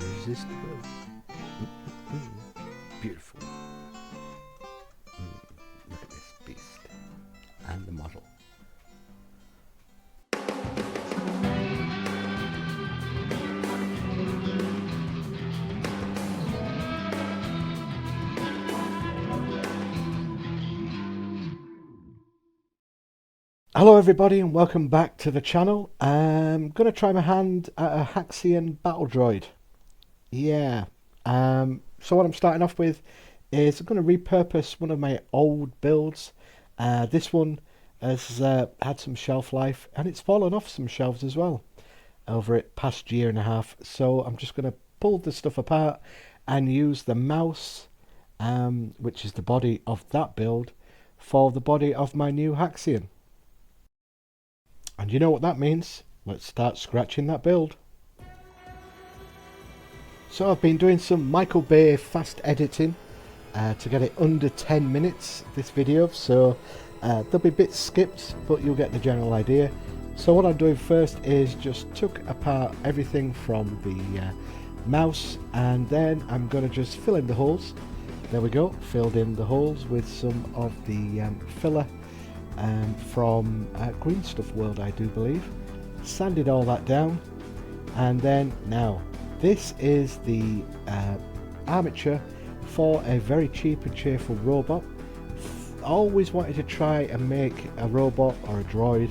Irresistible. Beautiful. Look at this beast. And the model. Hello everybody and welcome back to the channel. I'm going to try my hand at a Haxion battle droid. Yeah, so what I'm starting off with is I'm going to repurpose one of my old builds. This one has had some shelf life and it's fallen off some shelves as well over it past year and a half. So I'm just going to pull the stuff apart and use the mouse, which is the body of that build, for the body of my new Haxion. And you know what that means. Let's start scratching that build. So I've been doing some Michael Bay fast editing to get it under 10 minutes, this video. So there'll be bits skipped, but you'll get the general idea. So what I'm doing first is just took apart everything from the mouse, and then I'm going to just fill in the holes. There we go, filled in the holes with some of the filler from Green Stuff World, I do believe. Sanded all that down, and then now this is the armature for a very cheap and cheerful robot. Always wanted to try and make a robot or a droid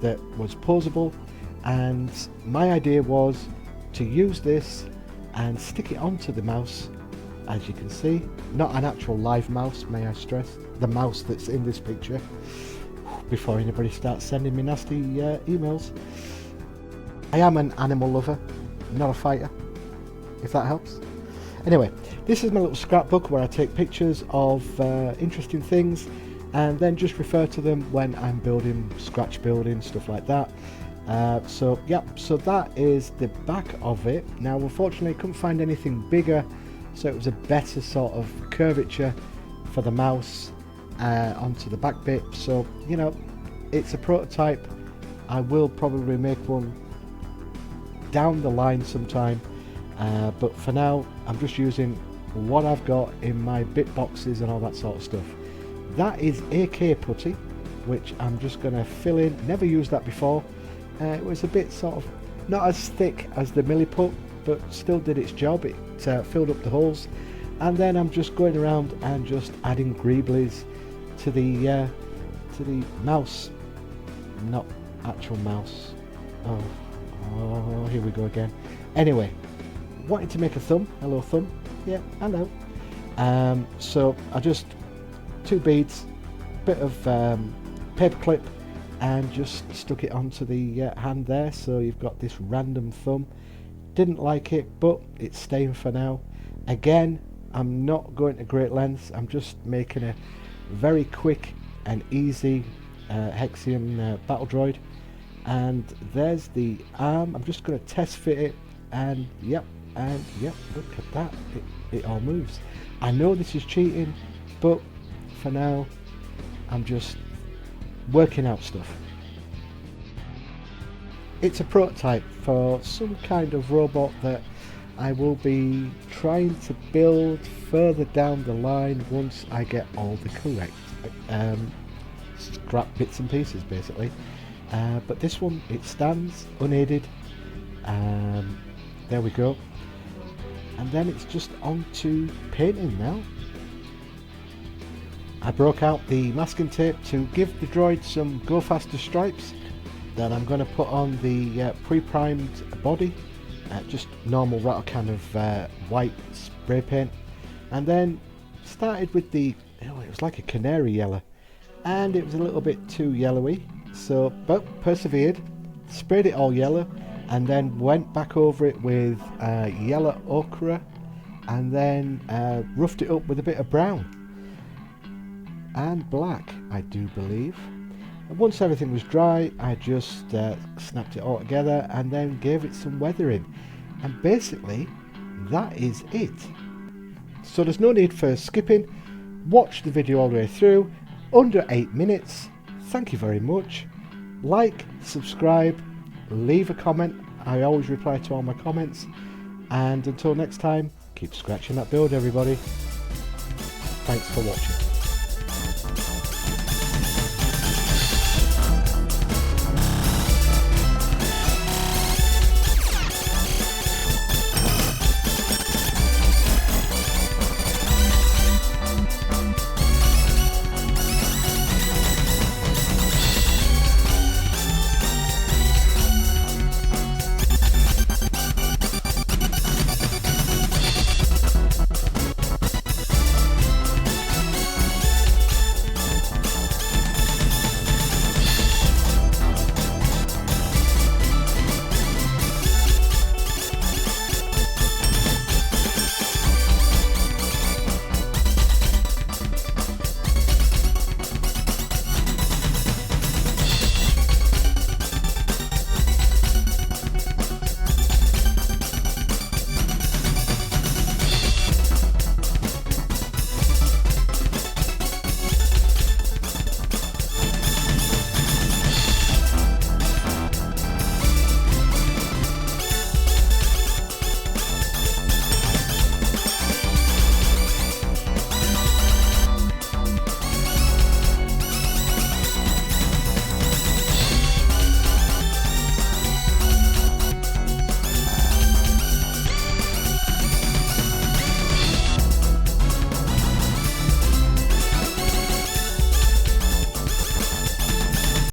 that was posable, and my idea was to use this and stick it onto the mouse. As you can see, not an actual live mouse, may I stress, the mouse that's in this picture, before anybody starts sending me nasty emails. I am an animal lover, not a fighter, if that helps. Anyway, this is my little scrapbook where I take pictures of interesting things and then just refer to them when I'm building, scratch building, stuff like that. So that is the back of it. Now unfortunately I couldn't find anything bigger, so it was a better sort of curvature for the mouse onto the back bit. So you know, it's a prototype. I will probably make one down the line sometime, but for now I'm just using what I've got in my bit boxes and all that sort of stuff. That is AK putty, which I'm just going to fill in. Never used that before. It was a bit sort of not as thick as the milliput, but still did its job. It filled up the holes, and then I'm just going around and just adding greeblies to the mouse. Not actual mouse. Oh, here we go again. Anyway, wanted to make a thumb. Hello thumb. Yeah, hello. So I just 2 beads, bit of paper clip, and just stuck it onto the hand there. So you've got this random thumb. Didn't like it, but it's staying for now. Again, I'm not going to great lengths. I'm just making a very quick and easy Haxion battle droid. And there's the arm. I'm just going to test fit it, and yep, look at that, it all moves. I know this is cheating, but for now I'm just working out stuff. It's a prototype for some kind of robot that I will be trying to build further down the line once I get all the correct scrap bits and pieces, basically. But this one, it stands unaided. There we go. And then it's just on to painting now. I broke out the masking tape to give the droid some go faster stripes. Then I'm going to put on the pre-primed body, just normal rattle can of white spray paint, and then started with the, it was like a canary yellow, and it was a little bit too yellowy, so but persevered, sprayed it all yellow, and then went back over it with yellow ochre, and then roughed it up with a bit of brown and black, I do believe. And once everything was dry, I just snapped it all together and then gave it some weathering, and basically that is it. So there's no need for skipping. Watch the video all the way through, under 8 minutes. Thank you very much. Like, subscribe, leave a comment. I always reply to all my comments, and until next time, keep scratching that build, everybody. Thanks for watching.